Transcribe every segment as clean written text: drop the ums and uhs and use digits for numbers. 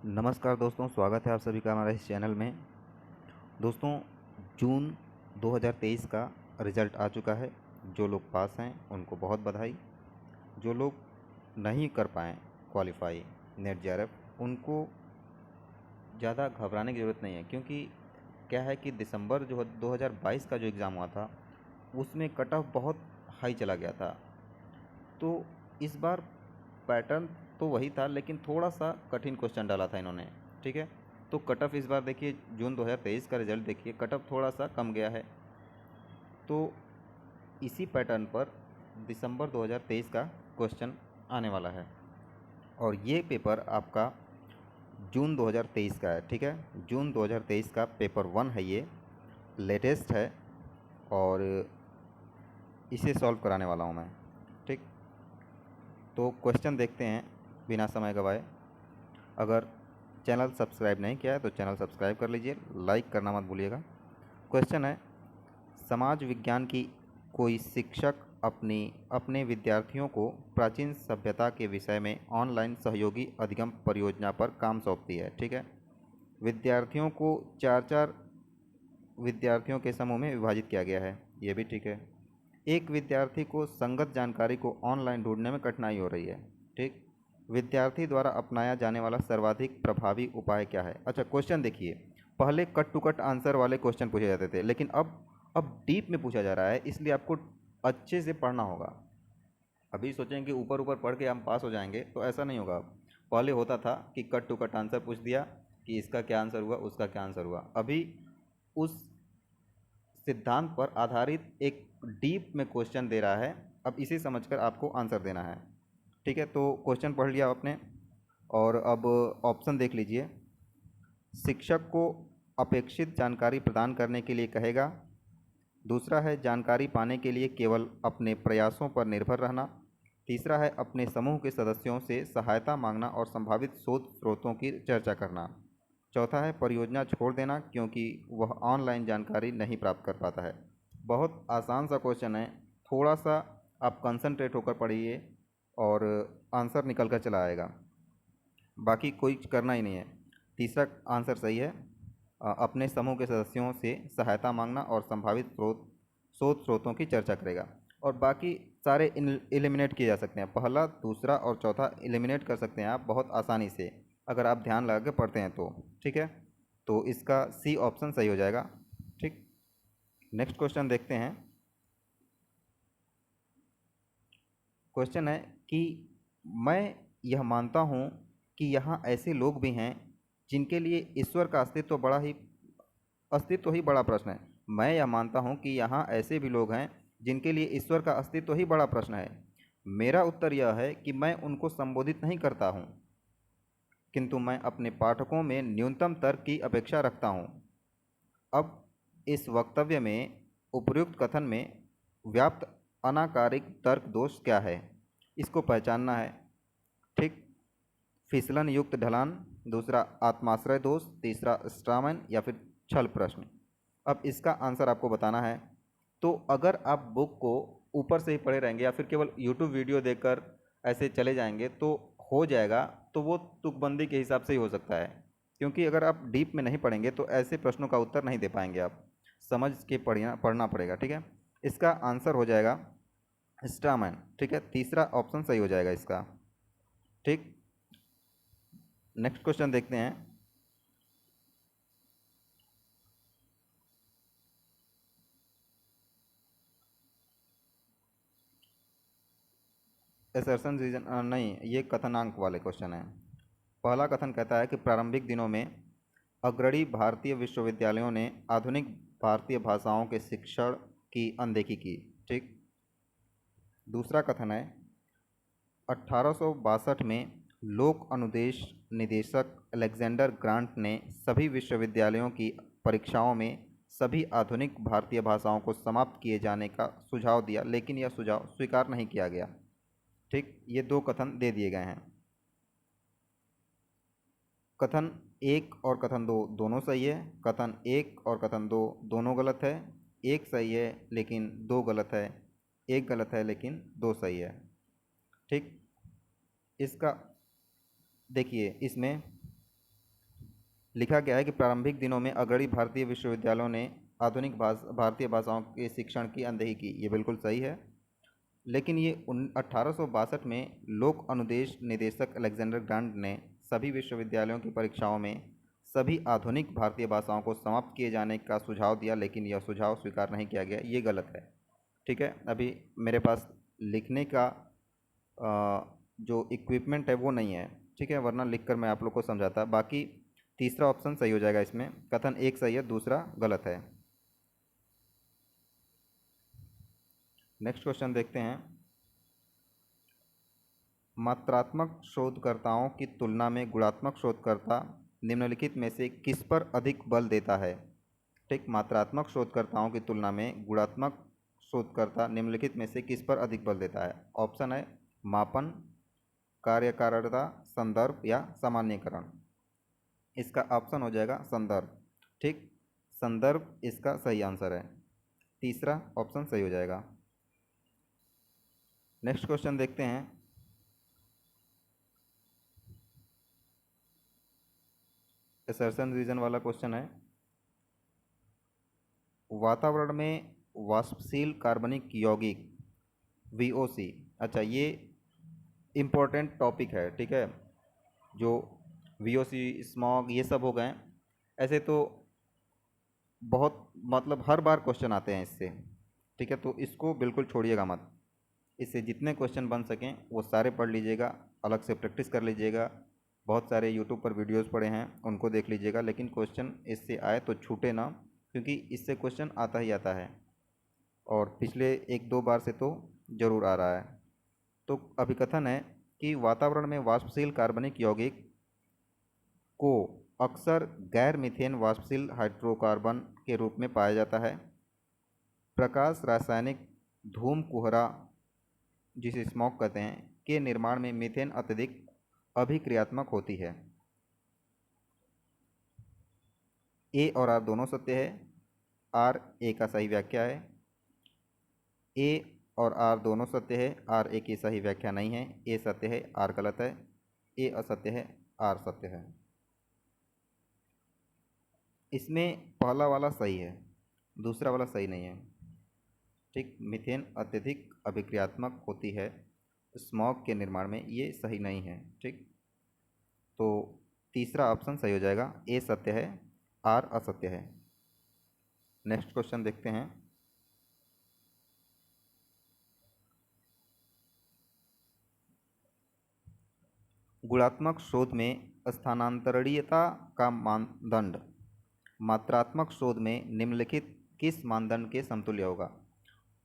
नमस्कार दोस्तों, स्वागत है आप सभी का हमारे इस चैनल में। दोस्तों, जून 2023 का रिज़ल्ट आ चुका है। जो लोग पास हैं उनको बहुत बधाई। जो लोग नहीं कर पाएँ क्वालिफ़ाई नेट जेआरएफ, उनको ज़्यादा घबराने की ज़रूरत नहीं है, क्योंकि क्या है कि दिसंबर जो 2022 का जो एग्ज़ाम हुआ था उसमें कट ऑफ बहुत हाई चला गया था। तो इस बार पैटर्न तो वही था, लेकिन थोड़ा सा कठिन क्वेश्चन डाला था इन्होंने। ठीक है, तो कट ऑफ इस बार देखिए, जून 2023 का रिज़ल्ट देखिए, कट ऑफ थोड़ा सा कम गया है। तो इसी पैटर्न पर दिसंबर 2023 का क्वेश्चन आने वाला है, और ये पेपर आपका जून 2023 का है। ठीक है, जून 2023 का पेपर 1 है, ये लेटेस्ट है और इसे सॉल्व कराने वाला हूँ मैं। ठीक, तो क्वेश्चन देखते हैं बिना समय गवाए। अगर चैनल सब्सक्राइब नहीं किया है तो चैनल सब्सक्राइब कर लीजिए, लाइक करना मत भूलिएगा। क्वेश्चन है, समाज विज्ञान की कोई शिक्षक अपने विद्यार्थियों को प्राचीन सभ्यता के विषय में ऑनलाइन सहयोगी अधिगम परियोजना पर काम सौंपती है। ठीक है, विद्यार्थियों को चार चार विद्यार्थियों के समूह में विभाजित किया गया है, ये भी ठीक है। एक विद्यार्थी को संगत जानकारी को ऑनलाइन ढूंढने में कठिनाई हो रही है। ठीक, विद्यार्थी द्वारा अपनाया जाने वाला सर्वाधिक प्रभावी उपाय क्या है? अच्छा, क्वेश्चन देखिए, पहले कट टू कट आंसर वाले क्वेश्चन पूछे जाते थे, लेकिन अब डीप में पूछा जा रहा है, इसलिए आपको अच्छे से पढ़ना होगा। अभी सोचें कि ऊपर ऊपर पढ़ के हम पास हो जाएंगे, तो ऐसा नहीं होगा। पहले होता था कि कट टू कट आंसर पूछ दिया कि इसका क्या आंसर हुआ, उसका क्या आंसर हुआ। अभी उस सिद्धांत पर आधारित एक डीप में क्वेश्चन दे रहा है, अब इसे समझकर आपको आंसर देना है। ठीक है, तो क्वेश्चन पढ़ लिया आपने, और अब ऑप्शन देख लीजिए। शिक्षक को अपेक्षित जानकारी प्रदान करने के लिए कहेगा। दूसरा है, जानकारी पाने के लिए केवल अपने प्रयासों पर निर्भर रहना। तीसरा है, अपने समूह के सदस्यों से सहायता मांगना और संभावित शोध स्रोतों की चर्चा करना। चौथा है, परियोजना छोड़ देना क्योंकि वह ऑनलाइन जानकारी नहीं प्राप्त कर पाता है। बहुत आसान सा क्वेश्चन है, थोड़ा सा आप कंसंट्रेट होकर पढ़िए और आंसर निकल कर चला आएगा। बाकी कोई करना ही नहीं है। तीसरा आंसर सही है, अपने समूह के सदस्यों से सहायता मांगना और संभावित शोध स्रोतों की चर्चा करेगा। और बाकी सारे एलिमिनेट किए जा सकते हैं, पहला दूसरा और चौथा एलिमिनेट कर सकते हैं आप बहुत आसानी से, अगर आप ध्यान लगा के पढ़ते हैं तो। ठीक है, तो इसका सी ऑप्शन सही हो जाएगा। ठीक, नेक्स्ट क्वेश्चन देखते हैं। क्वेश्चन है कि मैं यह मानता हूँ कि यहाँ ऐसे लोग भी हैं जिनके लिए ईश्वर का अस्तित्व ही बड़ा प्रश्न है। मैं यह मानता हूँ कि यहाँ ऐसे भी लोग हैं जिनके लिए ईश्वर का अस्तित्व ही बड़ा प्रश्न है। मेरा उत्तर यह है कि मैं उनको संबोधित नहीं करता हूँ, किंतु मैं अपने पाठकों में न्यूनतम तर्क की अपेक्षा रखता हूँ। अब इस वक्तव्य में उपर्युक्त कथन में व्याप्त अनाकारिक तर्क दोष क्या है, इसको पहचानना है। ठीक, फिसलन युक्त ढलान, दूसरा आत्माश्रय दोष, तीसरा स्ट्रामन या फिर छल प्रश्न। अब इसका आंसर आपको बताना है। तो अगर आप बुक को ऊपर से ही पढ़े रहेंगे या फिर केवल यूट्यूब वीडियो देखकर ऐसे चले जाएंगे तो हो जाएगा, तो वो तुकबंदी के हिसाब से ही हो सकता है। क्योंकि अगर आप डीप में नहीं पढ़ेंगे तो ऐसे प्रश्नों का उत्तर नहीं दे पाएंगे, आप समझ के पढ़ना पड़ेगा। ठीक है, इसका आंसर हो जाएगा स्ट्रामैन। ठीक है, तीसरा ऑप्शन सही हो जाएगा इसका। ठीक, नेक्स्ट क्वेश्चन देखते हैं। एसर्शन रीजन नहीं, ये कथनांक वाले क्वेश्चन है। पहला कथन कहता है कि प्रारंभिक दिनों में अग्रणी भारतीय विश्वविद्यालयों ने आधुनिक भारतीय भाषाओं के शिक्षण की अनदेखी की। ठीक, दूसरा कथन है 1862 में लोक अनुदेश निदेशक अलेक्जेंडर ग्रांट ने सभी विश्वविद्यालयों की परीक्षाओं में सभी आधुनिक भारतीय भाषाओं को समाप्त किए जाने का सुझाव दिया, लेकिन यह सुझाव स्वीकार नहीं किया गया। ठीक, ये दो कथन दे दिए गए हैं। कथन एक और कथन दो दोनों सही है, कथन एक और कथन दो दोनों गलत है। एक सही है लेकिन दो गलत है, एक गलत है लेकिन दो सही है। ठीक, इसका देखिए, इसमें लिखा गया है कि प्रारंभिक दिनों में अग्रणी भारतीय विश्वविद्यालयों ने आधुनिक भारतीय भाषाओं के शिक्षण की अनदेखी की। ये बिल्कुल सही है, लेकिन ये 1862 में लोक अनुदेश निदेशक अलेक्जेंडर ग्रांट ने सभी विश्वविद्यालयों की परीक्षाओं में सभी आधुनिक भारतीय भाषाओं को समाप्त किए जाने का सुझाव दिया, लेकिन यह सुझाव स्वीकार नहीं किया गया। ये गलत है। ठीक है, अभी मेरे पास लिखने का जो इक्विपमेंट है वो नहीं है। ठीक है, वरना लिखकर मैं आप लोग को समझाता। बाकी तीसरा ऑप्शन सही हो जाएगा इसमें। कथन एक सही है, दूसरा गलत है। नेक्स्ट क्वेश्चन देखते हैं। मात्रात्मक शोधकर्ताओं की तुलना में गुणात्मक शोधकर्ता निम्नलिखित में से किस पर अधिक बल देता है? ठीक, मात्रात्मक शोधकर्ताओं की तुलना में गुणात्मक शोधकर्ता निम्नलिखित में से किस पर अधिक बल देता है? ऑप्शन है मापन, कार्यकारिता, संदर्भ या सामान्यीकरण। इसका ऑप्शन हो जाएगा संदर्भ। ठीक, संदर्भ इसका सही आंसर है। तीसरा ऑप्शन सही हो जाएगा। नेक्स्ट क्वेश्चन देखते हैं। असर्शन रीजन वाला क्वेश्चन है। वातावरण में वाष्पशील कार्बनिक यौगिक VOC, अच्छा ये इम्पोर्टेंट टॉपिक है। ठीक है, जो VOC, स्मॉग, ये सब हो गए। ऐसे तो बहुत मतलब हर बार क्वेश्चन आते हैं इससे। ठीक है, तो इसको बिल्कुल छोड़िएगा मत। इससे जितने क्वेश्चन बन सकें वो सारे पढ़ लीजिएगा, अलग से प्रैक्टिस कर लीजिएगा। बहुत सारे यूट्यूब पर वीडियोस पड़े हैं, उनको देख लीजिएगा, लेकिन क्वेश्चन इससे आए तो छूटे ना, क्योंकि इससे क्वेश्चन आता ही आता है और पिछले 1-2 बार से तो ज़रूर आ रहा है। तो अभिकथन है कि वातावरण में वाष्पशील कार्बनिक यौगिक को अक्सर गैर मीथेन वाष्पशील हाइड्रोकार्बन के रूप में पाया जाता है। प्रकाश रासायनिक धूम कुहरा, जिसे स्मॉग कहते हैं, के निर्माण में मीथेन अत्यधिक अभिक्रियात्मक होती है। ए और आर दोनों सत्य है। आर ए का सही व्याख्या है। ए और आर दोनों सत्य है, आर ए की सही व्याख्या नहीं है। ए सत्य है, आर गलत है। ए असत्य है, आर सत्य है। इसमें पहला वाला सही है, दूसरा वाला सही नहीं है। ठीक, मीथेन अत्यधिक अभिक्रियात्मक होती है स्मॉग के निर्माण में, ये सही नहीं है। ठीक, तो तीसरा ऑप्शन सही हो जाएगा। ए सत्य है, आर असत्य है। नेक्स्ट क्वेश्चन देखते हैं। गुणात्मक शोध में स्थानांतरणीयता का मानदंड मात्रात्मक शोध में निम्नलिखित किस मानदंड के समतुल्य होगा?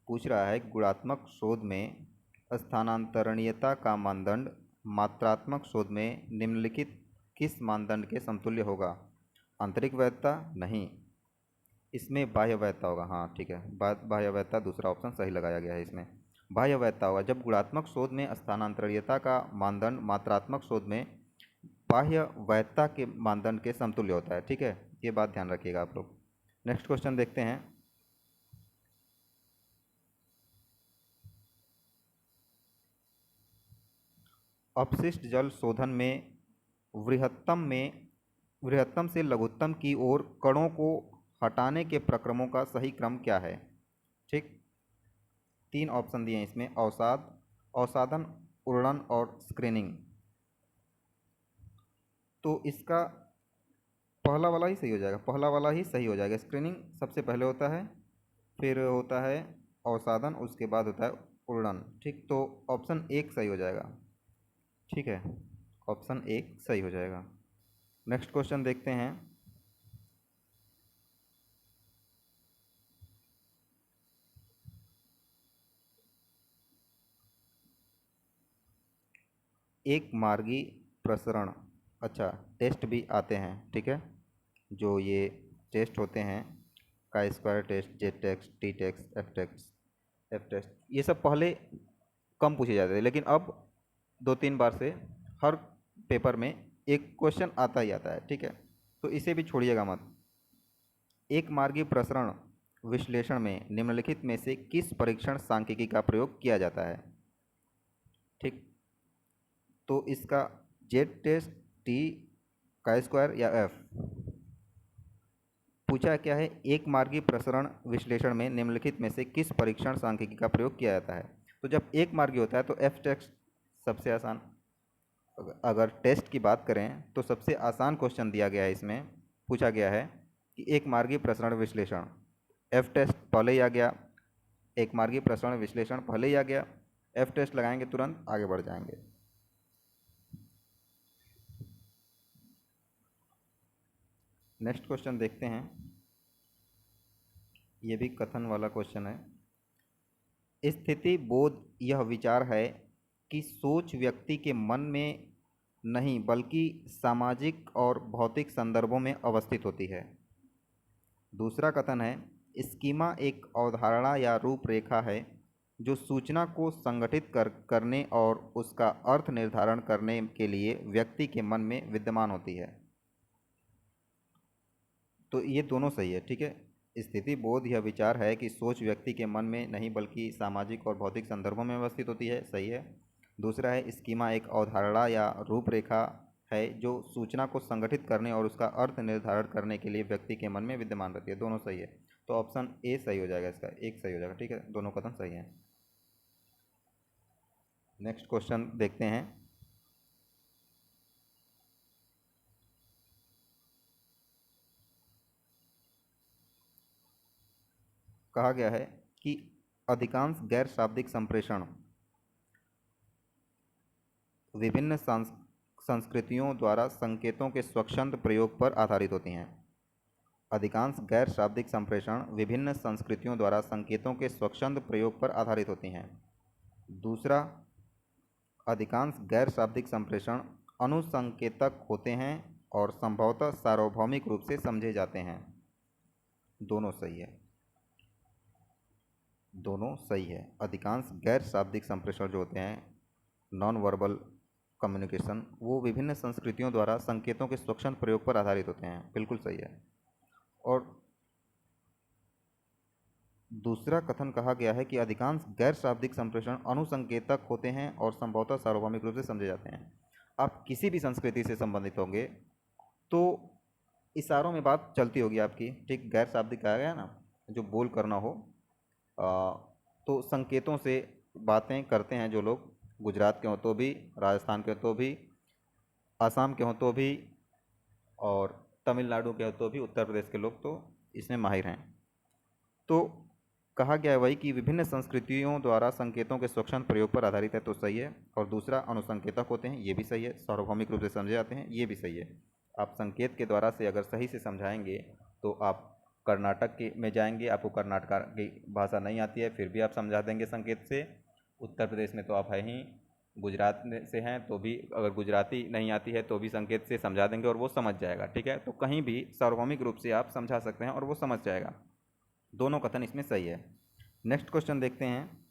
पूछ रहा है गुणात्मक शोध में स्थानांतरणीयता का मानदंड मात्रात्मक शोध में निम्नलिखित किस मानदंड के समतुल्य होगा? आंतरिक वैधता नहीं, इसमें बाह्य वैधता होगा। हाँ ठीक है, बाह्य वैधता दूसरा ऑप्शन सही लगाया गया है। इसमें बाह्य वैधता होगा जब गुणात्मक शोध में स्थानांतरणीयता का मानदंड मात्रात्मक शोध में बाह्य वैधता के मानदंड के समतुल्य होता है। ठीक है, ये बात ध्यान रखिएगा आप लोग। नेक्स्ट क्वेश्चन देखते हैं। अपशिष्ट जल शोधन में वृहत्तम से लघुत्तम की ओर कणों को हटाने के प्रक्रमों का सही क्रम क्या है? ठीक, 3 ऑप्शन दिए हैं इसमें, अवसादन, उर्णन और स्क्रीनिंग। तो इसका पहला वाला ही सही हो जाएगा, पहला वाला ही सही हो जाएगा। स्क्रीनिंग सबसे पहले होता है, फिर होता है अवसादन, उसके बाद होता है उर्णन। ठीक, तो ऑप्शन 1 सही हो जाएगा। ठीक है, ऑप्शन 1 सही हो जाएगा। नेक्स्ट क्वेश्चन देखते हैं। एक मार्गी प्रसरण, अच्छा टेस्ट भी आते हैं। ठीक है, जो ये टेस्ट होते हैं, का square test, Z test, T test, F test, ये सब पहले कम पूछे जाते थे, लेकिन अब 2-3 बार से हर पेपर में एक क्वेश्चन आता ही आता है। ठीक है, तो इसे भी छोड़िएगा मत। एक मार्गी प्रसरण विश्लेषण में निम्नलिखित में से किस परीक्षण सांख्यिकी का प्रयोग किया जाता है? ठीक, तो इसका जेड टेस्ट, टी का स्क्वायर या एफ? पूछा क्या है, एक मार्गी प्रसरण विश्लेषण में निम्नलिखित में से किस परीक्षण सांख्यिकी का प्रयोग किया जाता है। तो जब एक मार्गी होता है तो एफ टेस्ट सबसे आसान। अगर टेस्ट की बात करें तो सबसे आसान क्वेश्चन दिया गया है, इसमें पूछा गया है कि एक मार्गी प्रसरण विश्लेषण, एफ टेस्ट पहले ही आ गया, एक मार्गी प्रसरण विश्लेषण पहले ही आ गया, एफ टेस्ट लगाएंगे तुरंत आगे बढ़ जाएंगे। नेक्स्ट क्वेश्चन देखते हैं, ये भी कथन वाला क्वेश्चन है। स्थिति बोध यह विचार है कि सोच व्यक्ति के मन में नहीं बल्कि सामाजिक और भौतिक संदर्भों में अवस्थित होती है। दूसरा कथन है, स्कीमा एक अवधारणा या रूपरेखा है जो सूचना को संगठित करने और उसका अर्थ निर्धारण करने के लिए व्यक्ति के मन में विद्यमान होती है। तो ये दोनों सही है, ठीक है। स्थिति बोध यह विचार है कि सोच व्यक्ति के मन में नहीं बल्कि सामाजिक और भौतिक संदर्भों में अवस्थित होती है, सही है। दूसरा है, स्कीमा एक अवधारणा या रूपरेखा है जो सूचना को संगठित करने और उसका अर्थ निर्धारण करने के लिए व्यक्ति के मन में विद्यमान रहती है, दोनों सही है। तो ऑप्शन ए सही हो जाएगा, इसका एक सही हो जाएगा, ठीक है, दोनों कथन सही हैं। नेक्स्ट क्वेश्चन देखते हैं। कहा गया है कि अधिकांश गैर शाब्दिक संप्रेषण विभिन्न संस्कृतियों द्वारा संकेतों के स्वच्छंद प्रयोग पर आधारित होती हैं। अधिकांश गैर शाब्दिक संप्रेषण विभिन्न संस्कृतियों द्वारा संकेतों के स्वच्छंद प्रयोग पर आधारित होती हैं। दूसरा, अधिकांश गैर शाब्दिक संप्रेषण अनुसंकेतक होते हैं और संभवतः सार्वभौमिक रूप से समझे जाते हैं, दोनों सही है, दोनों सही है। अधिकांश गैर शाब्दिक संप्रेषण जो होते हैं, नॉन वर्बल कम्युनिकेशन, वो विभिन्न संस्कृतियों द्वारा संकेतों के स्वच्छंद प्रयोग पर आधारित होते हैं, बिल्कुल सही है। और दूसरा कथन कहा गया है कि अधिकांश गैर शाब्दिक संप्रेषण अनुसंकेतक होते हैं और संभवतः सार्वभौमिक रूप से समझे जाते हैं। आप किसी भी संस्कृति से संबंधित होंगे तो इशारों में बात चलती होगी आपकी, ठीक। गैर शाब्दिक कहा गया ना, जो बोल करना हो, तो संकेतों से बातें करते हैं जो लोग, गुजरात के हों तो भी, राजस्थान के हों तो भी, आसाम के हों तो भी, और तमिलनाडु के हों तो भी, उत्तर प्रदेश के लोग तो इसमें माहिर हैं। तो कहा गया है वही कि विभिन्न संस्कृतियों द्वारा संकेतों के स्वच्छंद प्रयोग पर आधारित है, तो सही है। और दूसरा, अनुसंकेतक होते हैं, ये भी सही है। सार्वभौमिक रूप से समझे जाते हैं, ये भी सही है। आप संकेत के द्वारा से अगर सही से समझाएंगे तो आप कर्नाटक के में जाएंगे, आपको कर्नाटक की भाषा नहीं आती है फिर भी आप समझा देंगे संकेत से। उत्तर प्रदेश में तो आप है ही, गुजरात से हैं तो भी अगर गुजराती नहीं आती है तो भी संकेत से समझा देंगे और वो समझ जाएगा, ठीक है। तो कहीं भी सार्वभौमिक रूप से आप समझा सकते हैं और वो समझ जाएगा, दोनों कथन इसमें सही है। नेक्स्ट क्वेश्चन देखते हैं।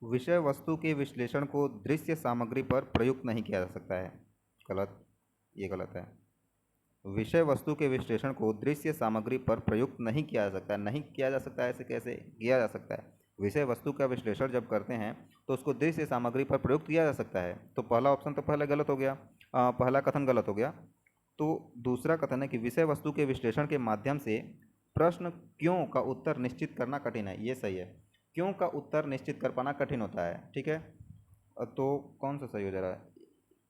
विषय वस्तु के विश्लेषण को दृश्य सामग्री पर प्रयुक्त नहीं किया जा सकता है, गलत, ये गलत है। विषय वस्तु के विश्लेषण को दृश्य सामग्री पर प्रयुक्त नहीं किया जा सकता है। नहीं किया जा सकता है, ऐसे कैसे किया जा सकता है? विषय वस्तु का विश्लेषण जब करते हैं तो उसको दृश्य सामग्री पर प्रयुक्त किया जा सकता है। तो पहला ऑप्शन तो पहले गलत हो गया, पहला कथन गलत हो गया। तो दूसरा कथन है कि विषय वस्तु के विश्लेषण के माध्यम से प्रश्न क्यों का उत्तर निश्चित करना कठिन है, ये सही है। क्यों का उत्तर निश्चित कर पाना कठिन होता है, ठीक है। तो कौन सा सही हो जा रहा है?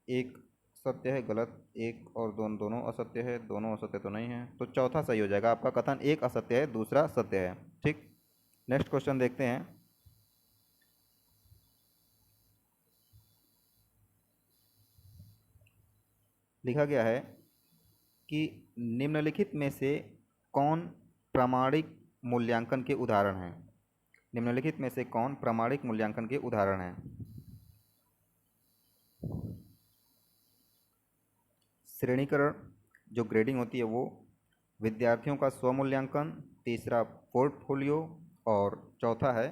एक सत्य है, गलत, एक और दोनों असत्य है, दोनों असत्य तो नहीं है, तो चौथा सही हो जाएगा आपका कथन, एक असत्य है दूसरा सत्य है, ठीक। नेक्स्ट क्वेश्चन देखते हैं। लिखा गया है कि निम्नलिखित में से कौन प्रामाणिक मूल्यांकन के उदाहरण हैं। निम्नलिखित में से कौन प्रामाणिक मूल्यांकन के उदाहरण हैं? श्रेणीकरण, जो ग्रेडिंग होती है वो, विद्यार्थियों का स्वमूल्यांकन, तीसरा पोर्टफोलियो, और चौथा है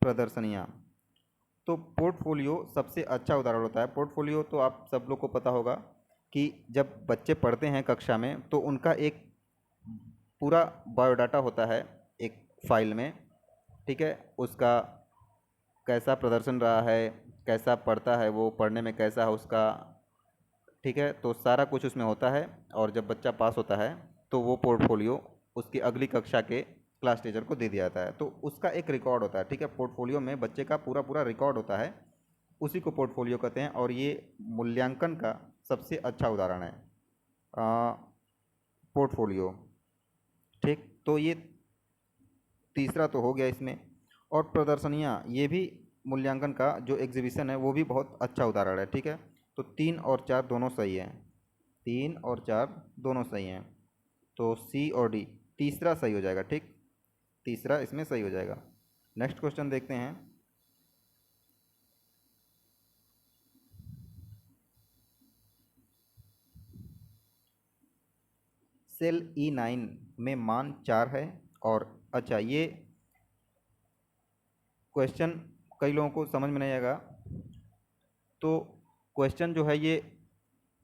प्रदर्शनियाँ। तो पोर्टफोलियो सबसे अच्छा उदाहरण होता है। पोर्टफोलियो तो आप सब लोग को पता होगा कि जब बच्चे पढ़ते हैं कक्षा में तो उनका एक पूरा बायोडाटा होता है एक फाइल में, ठीक है। उसका कैसा प्रदर्शन रहा है, कैसा पढ़ता है, वो पढ़ने में कैसा है उसका, ठीक है। तो सारा कुछ उसमें होता है। और जब बच्चा पास होता है तो वो पोर्टफोलियो उसकी अगली कक्षा के क्लास टीचर को दे दिया जाता है। तो उसका एक रिकॉर्ड होता है, ठीक है। पोर्टफोलियो में बच्चे का पूरा पूरा रिकॉर्ड होता है, उसी को पोर्टफोलियो कहते हैं। और ये मूल्यांकन का सबसे अच्छा उदाहरण है पोर्टफोलियो, ठीक। तो ये तीसरा तो हो गया इसमें। और प्रदर्शनियाँ, ये भी मूल्यांकन का जो एग्जीबिशन है वो भी बहुत अच्छा उदाहरण है, ठीक है। तो 3 और 4 दोनों सही हैं, 3 और 4 दोनों सही हैं। तो सी और डी, तीसरा सही हो जाएगा, ठीक। तीसरा इसमें सही हो जाएगा। नेक्स्ट क्वेश्चन देखते हैं। सेल E9 में मान 4 है। और अच्छा, ये क्वेश्चन कई लोगों को समझ में नहीं आएगा। तो क्वेश्चन जो है ये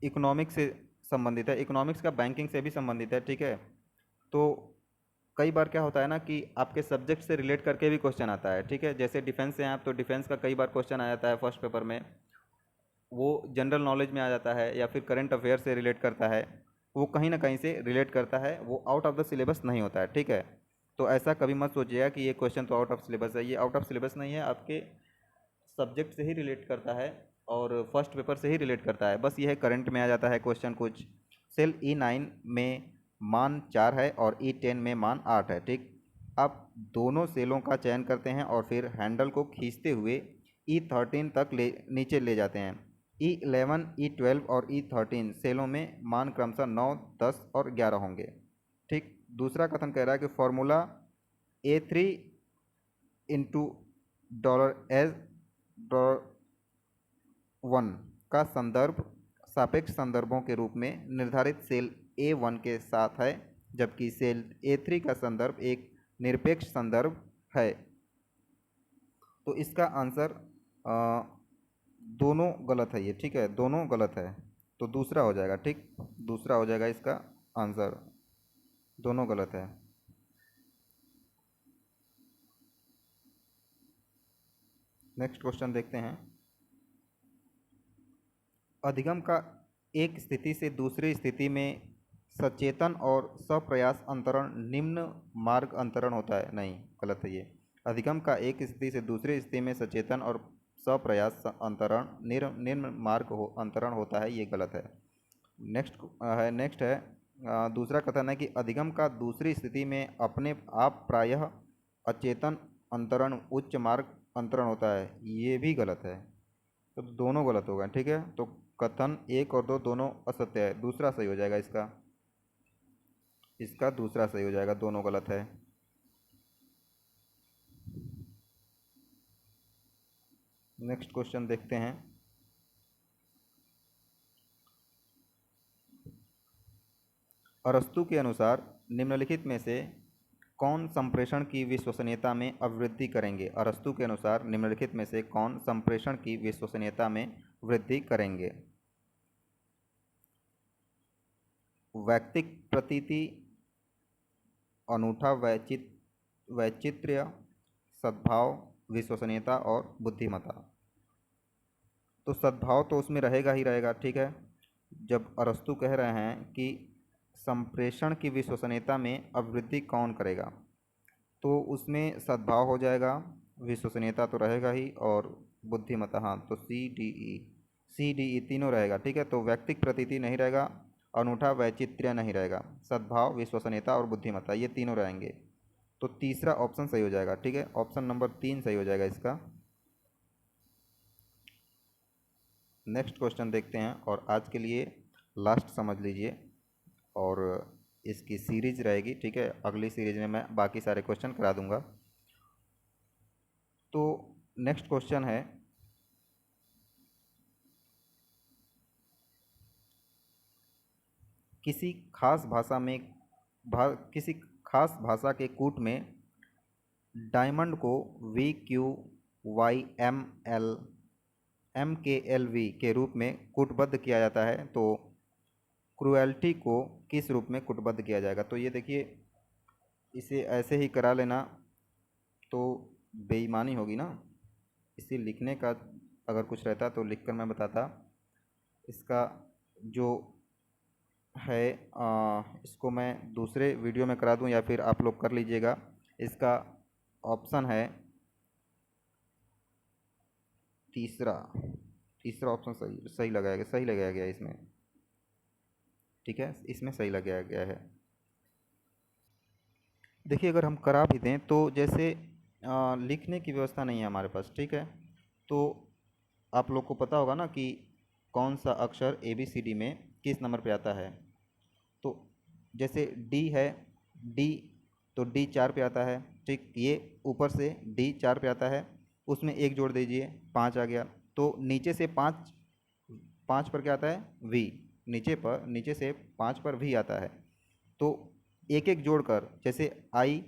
इकोनॉमिक्स से संबंधित है, इकोनॉमिक्स का बैंकिंग से भी संबंधित है, ठीक है। तो कई बार क्या होता है ना कि आपके सब्जेक्ट से रिलेट करके भी क्वेश्चन आता है, ठीक है। जैसे डिफेंस से हैं आप, तो डिफेंस का कई बार क्वेश्चन आ जाता है फर्स्ट पेपर में, वो जनरल नॉलेज में आ जाता है या फिर करंट अफेयर से रिलेट करता है, वो कहीं ना कहीं से रिलेट करता है, वो आउट ऑफ द सिलेबस नहीं होता है, ठीक है। तो ऐसा कभी मत सोचिएगा कि ये क्वेश्चन तो आउट ऑफ सिलेबस है, ये आउट ऑफ सिलेबस नहीं है, आपके सब्जेक्ट से ही रिलेट करता है और फर्स्ट पेपर से ही रिलेट करता है। बस ये है करंट में आ जाता है क्वेश्चन कुछ। सेल E9 में मान 4 है और E10 में मान 8 है, ठीक। आप दोनों सेलों का चयन करते हैं और फिर हैंडल को खींचते हुए E13 तक नीचे ले जाते हैं। E11, E12 और E13 सेलों में मान क्रमशः 9, 10 और 11 होंगे, ठीक। दूसरा कथन कह रहा है कि फॉर्मूला A3 इंटू $S $1 का संदर्भ सापेक्ष संदर्भों के रूप में निर्धारित सेल A1 के साथ है, जबकि सेल A3 का संदर्भ एक निरपेक्ष संदर्भ है। तो इसका आंसर दोनों गलत है ये, ठीक है, दोनों गलत है। तो दूसरा हो जाएगा, ठीक। दूसरा हो जाएगा इसका आंसर, दोनों गलत है। नेक्स्ट क्वेश्चन देखते हैं। अधिगम का एक स्थिति से दूसरी स्थिति में सचेतन और सप्रयास अंतरण निम्न मार्ग अंतरण होता है, नहीं, गलत है ये। अधिगम का एक स्थिति से दूसरी स्थिति में सचेतन और सप्रयास अंतरण निम्न मार्ग अंतरण होता है, ये गलत है। नेक्स्ट है दूसरा कथन है कि अधिगम का दूसरी स्थिति में अपने आप प्रायः अचेतन अंतरण उच्च मार्ग अंतरण होता है, ये भी गलत है। तो दोनों गलत होगा, ठीक है। तो कथन 1 और 2 दोनों असत्य है, दूसरा सही हो जाएगा इसका, इसका दूसरा सही हो जाएगा, दोनों गलत है। नेक्स्ट क्वेश्चन देखते हैं। अरस्तु के अनुसार निम्नलिखित में से कौन संप्रेषण की विश्वसनीयता में अवृद्धि करेंगे? अरस्तु के अनुसार निम्नलिखित में से कौन संप्रेषण की विश्वसनीयता में वृद्धि करेंगे? वैयक्तिक प्रतीति, अनूठा वैचित्र्य, सद्भाव, विश्वसनीयता और बुद्धिमत्ता। तो सद्भाव तो उसमें रहेगा ही रहेगा, ठीक है। जब अरस्तु कह रहे हैं कि संप्रेषण की विश्वसनीयता में अवृद्धि कौन करेगा, तो उसमें सद्भाव हो जाएगा, विश्वसनीयता तो रहेगा ही, और बुद्धिमत्ता, हाँ, तो सी डी ई तीनों रहेगा, ठीक है। तो व्यक्तिक प्रतीति नहीं रहेगा, अनूठा वैचित्र्य नहीं रहेगा, सद्भाव, विश्वसनीयता और बुद्धिमत्ता, ये तीनों रहेंगे। तो तीसरा ऑप्शन सही हो जाएगा, ठीक है। ऑप्शन नंबर 3 सही हो जाएगा इसका। नेक्स्ट क्वेश्चन देखते हैं और आज के लिए लास्ट समझ लीजिए, और इसकी सीरीज रहेगी, ठीक है। अगली सीरीज में मैं बाकी सारे क्वेश्चन करा दूंगा। तो नेक्स्ट क्वेश्चन है, किसी खास भाषा में किसी खास भाषा के कूट में डायमंड को VQYML के रूप में कूटबद्ध किया जाता है, तो क्रुएल्टी को किस रूप में कूटबद्ध किया जाएगा? तो ये देखिए, इसे ऐसे ही करा लेना तो बेईमानी होगी ना, इसी लिखने का अगर कुछ रहता तो लिख कर मैं बताता। इसका जो है इसको मैं दूसरे वीडियो में करा दूं या फिर आप लोग कर लीजिएगा। इसका ऑप्शन है तीसरा। तीसरा ऑप्शन सही लगाया गया इसमें। ठीक है, इसमें सही लगाया गया है। देखिए, अगर हम करा भी दें तो जैसे लिखने की व्यवस्था नहीं है हमारे पास। ठीक है, तो आप लोग को पता होगा ना कि कौन सा अक्षर ABCD में किस नंबर पे आता है। तो जैसे डी है, डी, तो डी 4 पे आता है। ठीक, ये ऊपर से डी 4 पे आता है, उसमें एक जोड़ दीजिए, 5 आ गया। तो नीचे से 5, 5 पर क्या आता है, वी। नीचे से 5 पर वी आता है। तो एक एक जोड़कर, जैसे आई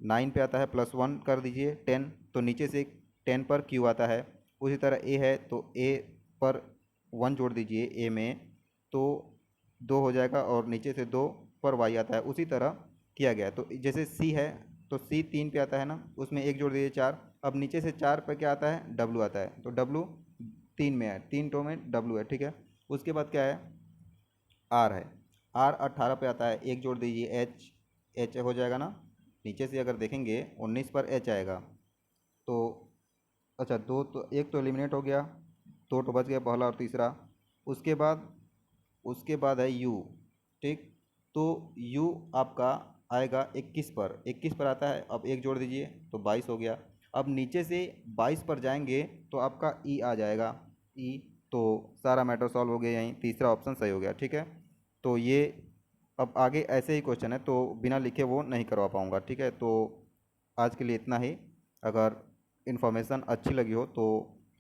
9 पे आता है, +1 कर दीजिए 10, तो नीचे से 10 पर क्यू आता है। उसी तरह ए है तो ए पर 1 जोड़ दीजिए ए में, तो 2 हो जाएगा, और नीचे से 2 पर वाई आता है। उसी तरह किया गया है। तो जैसे सी है तो सी 3 पे आता है ना, उसमें एक जोड़ दीजिए 4। अब नीचे से 4 पर क्या आता है, डब्लू आता है, तो डब्लू 3 में है, 3 टो में डब्लू है। ठीक है, उसके बाद क्या है, आर है। आर 18 पे आता है, एक जोड़ दीजिए एच, एच हो जाएगा ना। नीचे से अगर देखेंगे 19 पर एच आएगा। तो अच्छा, दो तो एक तो एलिमिनेट हो गया, दो तो बच गया, पहला और तीसरा। उसके बाद उसके बाद है यू। ठीक, तो यू आपका आएगा 21 पर, 21 पर आता है। अब एक जोड़ दीजिए तो 22 हो गया। अब नीचे से 22 पर जाएंगे तो आपका ई आ जाएगा, ई। तो सारा मैटर सॉल्व हो गया, यहीं तीसरा ऑप्शन सही हो गया। ठीक है, तो ये अब आगे ऐसे ही क्वेश्चन है तो बिना लिखे वो नहीं करवा पाऊँगा। ठीक है, तो आज के लिए इतना ही। अगर इन्फॉर्मेशन अच्छी लगी हो तो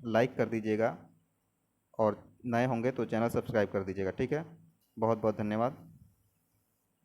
लाइक कर दीजिएगा, और नए होंगे तो चैनल सब्सक्राइब कर दीजिएगा। ठीक है, बहुत बहुत धन्यवाद।